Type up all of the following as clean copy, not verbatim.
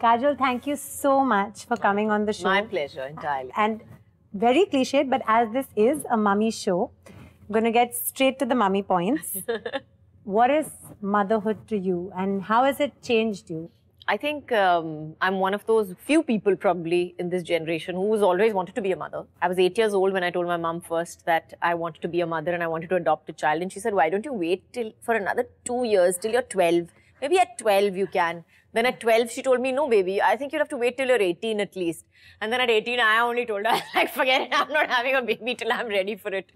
Kajol, thank you so much for coming on the show. My pleasure, entirely. And very cliched, but as this is a mummy show, I'm going to get straight to the mummy points. What is motherhood to you and how has it changed you? I think I'm one of those few people probably in this generation who's always wanted to be a mother. I was 8 years old when I told my mom first that I wanted to be a mother and I wanted to adopt a child. And she said, why don't you wait for another 2 years till you're 12? Maybe at 12 you can. Then at 12 she told me, no baby, I think you'll have to wait till you're 18 at least. And then at 18 I only told her, like, forget it, I'm not having a baby till I'm ready for it.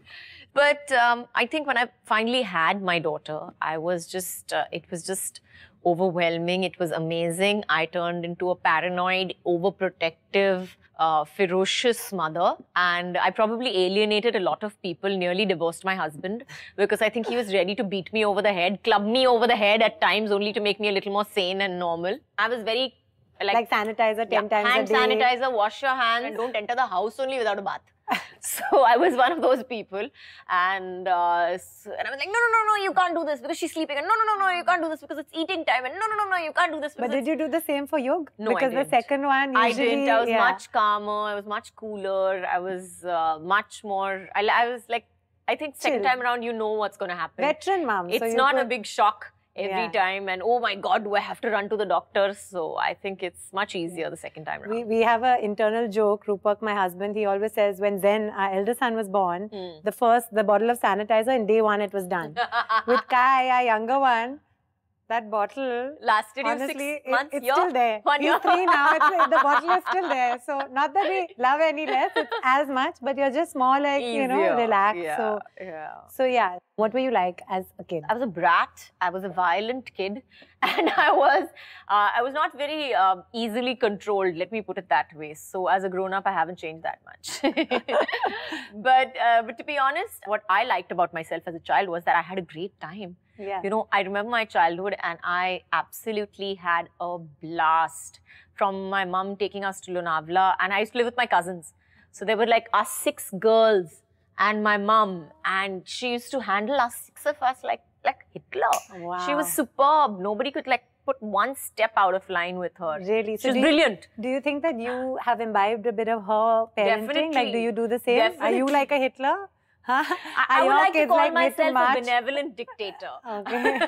But I think when I finally had my daughter, I was just, it was just overwhelming. It was amazing. I turned into a paranoid, overprotective, ferocious mother. And I probably alienated a lot of people, nearly divorced my husband because I think he was ready to beat me over the head, club me over the head at times only to make me a little more sane and normal. I was very... Like sanitizer 10 times hand a day. sanitizer, wash your hands and don't enter the house only without a bath. So I was one of those people and I was like, no, you can't do this because she's sleeping and no, you can't do this because it's eating time and no, you can't do this because But did you do the same for yoga? No, because I didn't. The second one usually... I didn't. I was much calmer, I was much cooler, I was much more... I was like, I think second time around you know what's going to happen. Veteran mom. It's so not a big shock every time and oh my God, do I have to run to the doctor? So I think it's much easier the second time around. We have an internal joke, Rupak, my husband, he always says when Zen, our elder son, was born, the bottle of sanitizer, in day one it was done. With Kai, our younger one, that bottle lasted honestly, you 6 months? It's still there. 1 year. He's 3 now, the bottle is still there. So not that we love any less, it's as much, but you're just more like, you know, relaxed. So yeah. What were you like as a kid? I was a brat. I was a violent kid. And I was not very easily controlled, let me put it that way. So as a grown-up, I haven't changed that much. But to be honest, what I liked about myself as a child was that I had a great time. Yeah. You know, I remember my childhood and I absolutely had a blast. From my mum taking us to Lonavala, and I used to live with my cousins. So there were like us 6 girls and my mum, and she used to handle us 6 of us like Hitler. Wow. She was superb. Nobody could like put one step out of line with her. Really? She was brilliant. Do you think that you have imbibed a bit of her parenting? Definitely. Like, do you do the same? Definitely. Are you like a Hitler? Huh? I would like to call myself a benevolent dictator. Okay.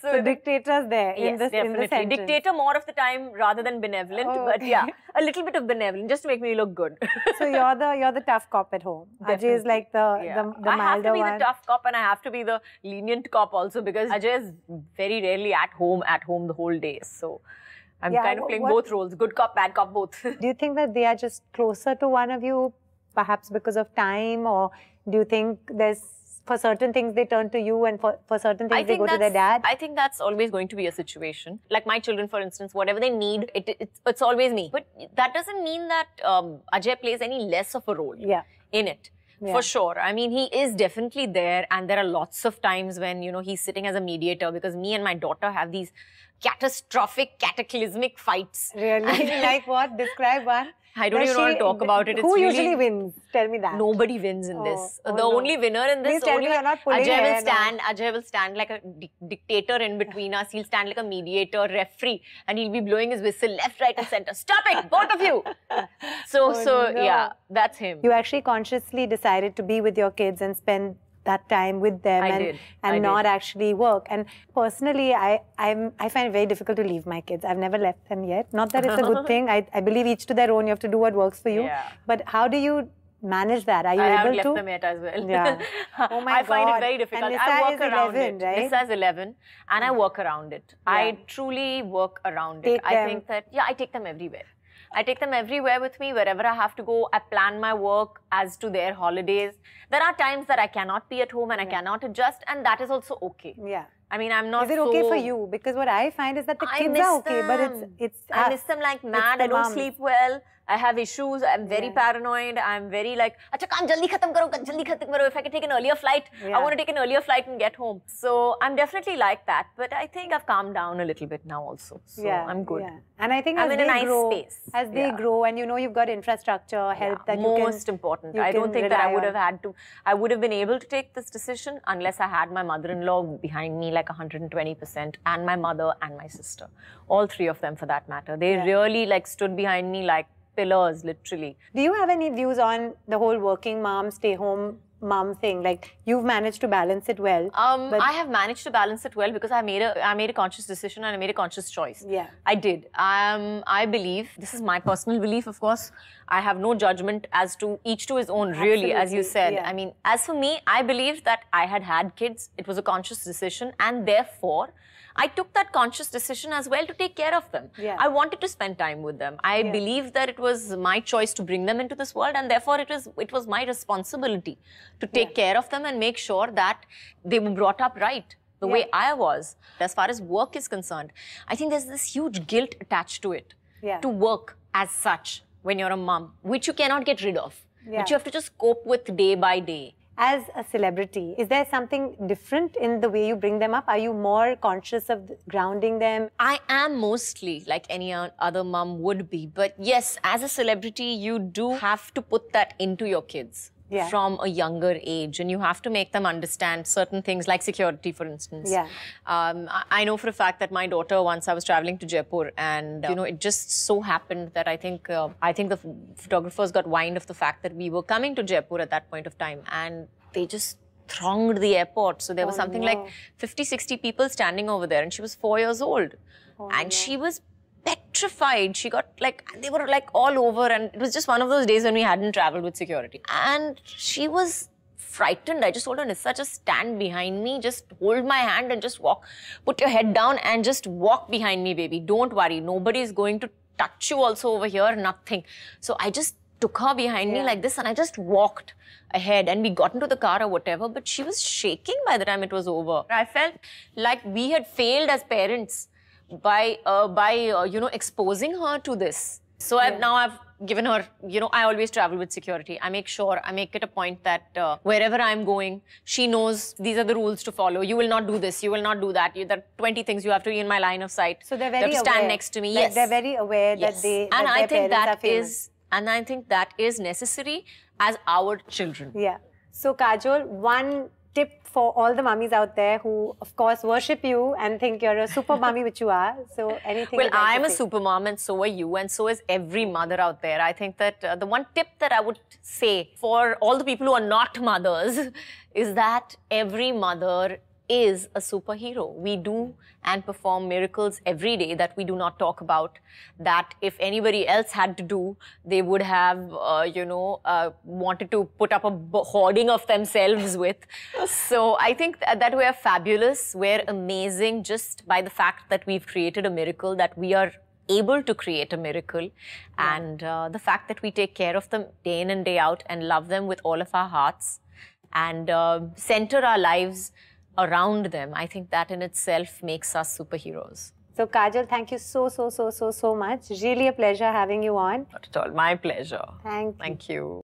So dictator's there in the sentence. Dictator more of the time rather than benevolent, but yeah, a little bit of benevolent just to make me look good. So you're the tough cop at home. Ajay is like the milder one. I have to be the tough cop and I have to be the lenient cop also because Ajay is very rarely at home the whole day. So I'm kind of playing both roles, good cop, bad cop, both. Do you think that they are just closer to one of you, perhaps because of time, or do you think for certain things they turn to you and for certain things they go to their dad? I think that's always going to be a situation. Like my children, for instance, whatever they need, it's always me. But that doesn't mean that Ajay plays any less of a role in it. For sure. I mean, he is definitely there, and there are lots of times when, you know, he's sitting as a mediator because me and my daughter have these catastrophic, cataclysmic fights. Really? Like what? Describe one. I don't even want to talk about it. Who usually wins? Tell me that. Nobody wins in this. The only winner in this, Ajay will stand like a dictator in between us. He'll stand like a mediator, referee, and he'll be blowing his whistle left, right and center. Stop it, both of you. Yeah, that's him. You actually consciously decided to be with your kids and spend that time with them and not actually work. And personally, I find it very difficult to leave my kids. I've never left them yet. Not that it's a good thing. I believe each to their own. You have to do what works for you. Yeah. But how do you manage that? Are you able to? I haven't left them yet as well. Yeah. Oh my God. I find it very difficult. And I work Nisa around 11, it. right? Nisa is 11 and I work around it. Yeah. I truly work around it. I think that, I take them everywhere. I take them everywhere with me, wherever I have to go. I plan my work as to their holidays. There are times that I cannot be at home and I cannot adjust, and that is also okay. Yeah. I mean, I'm not Is it okay for you? Because what I find is that the kids are okay, but it's I miss them like mad. I don't sleep well. I have issues. I'm very paranoid. I'm very like, acha, kaam jaldi khatam karo, jaldi khatam karo. If I can take an earlier flight, I want to take an earlier flight and get home. So I'm definitely like that. But I think I've calmed down a little bit now also. So I'm good. Yeah. And I think I'm in a nice space. As they grow, and you know, you've got infrastructure, help that you can... Most important. I don't think that I would have had to... I would have been able to take this decision unless I had my mother-in-law behind me, like like 120%, and my mother and my sister. All three of them for that matter. They really like stood behind me like pillars, literally. Do you have any views on the whole working mom, stay home mom thing? Like, you've managed to balance it well. I have managed to balance it well because I made a conscious decision and I made a conscious choice. Yeah. I did. I believe, this is my personal belief, of course. I have no judgment as to each to his own, really, as you said. Yeah. I mean, as for me, I believed that I had kids. It was a conscious decision, and therefore, I took that conscious decision as well to take care of them. Yeah. I wanted to spend time with them. I believed that it was my choice to bring them into this world, and therefore it was my responsibility to take care of them and make sure that they were brought up right, the way I was. As far as work is concerned, I think there's this huge guilt attached to it, to work as such when you're a mom, which you cannot get rid of, which you have to just cope with day by day. As a celebrity, is there something different in the way you bring them up? Are you more conscious of grounding them? I am mostly like any other mom would be. But yes, as a celebrity, you do have to put that into your kids from a younger age. And you have to make them understand certain things like security, for instance. Yeah. I know for a fact that my daughter, once I was traveling to Jaipur, and you know, it just so happened that I think the photographers got wind of the fact that we were coming to Jaipur at that point of time, and they just thronged the airport. So there was something like 50, 60 people standing over there, and she was 4 years old. And she was petrified. She got like, they were like all over, and it was just one of those days when we hadn't traveled with security. And she was frightened. I just told her, Nissa, just stand behind me, just hold my hand and just walk. Put your head down and just walk behind me, baby. Don't worry. Nobody is going to touch you also over here, nothing. So I just took her behind me like this, and I just walked ahead, and we got into the car or whatever, but she was shaking by the time it was over. I felt like we had failed as parents by you know, exposing her to this. So I've given her, you know, I always travel with security. I make it a point that wherever I'm going, she knows these are the rules to follow. You will not do this, you will not do that. There are 20 things you have to be in my line of sight. So they're very aware. Stand next to me. Like, they're very aware that they, and I think that is necessary as our children. Yeah. So Kajol, one tip for all the mummies out there who, of course, worship you and think you're a super mummy, which you are. So anything? Well, I'm a super mom, and so are you, and so is every mother out there. I think that the one tip that I would say for all the people who are not mothers is that every mother is a superhero. We do and perform miracles every day that we do not talk about, that if anybody else had to do, they would have, wanted to put up a hoarding of themselves with. So I think that we're fabulous, we're amazing just by the fact that we've created a miracle, that we are able to create a miracle, and the fact that we take care of them day in and day out and love them with all of our hearts and center our lives around them. I think that in itself makes us superheroes. So Kajol, thank you so much. Really a pleasure having you on. Not at all. My pleasure. Thank you. Thank you.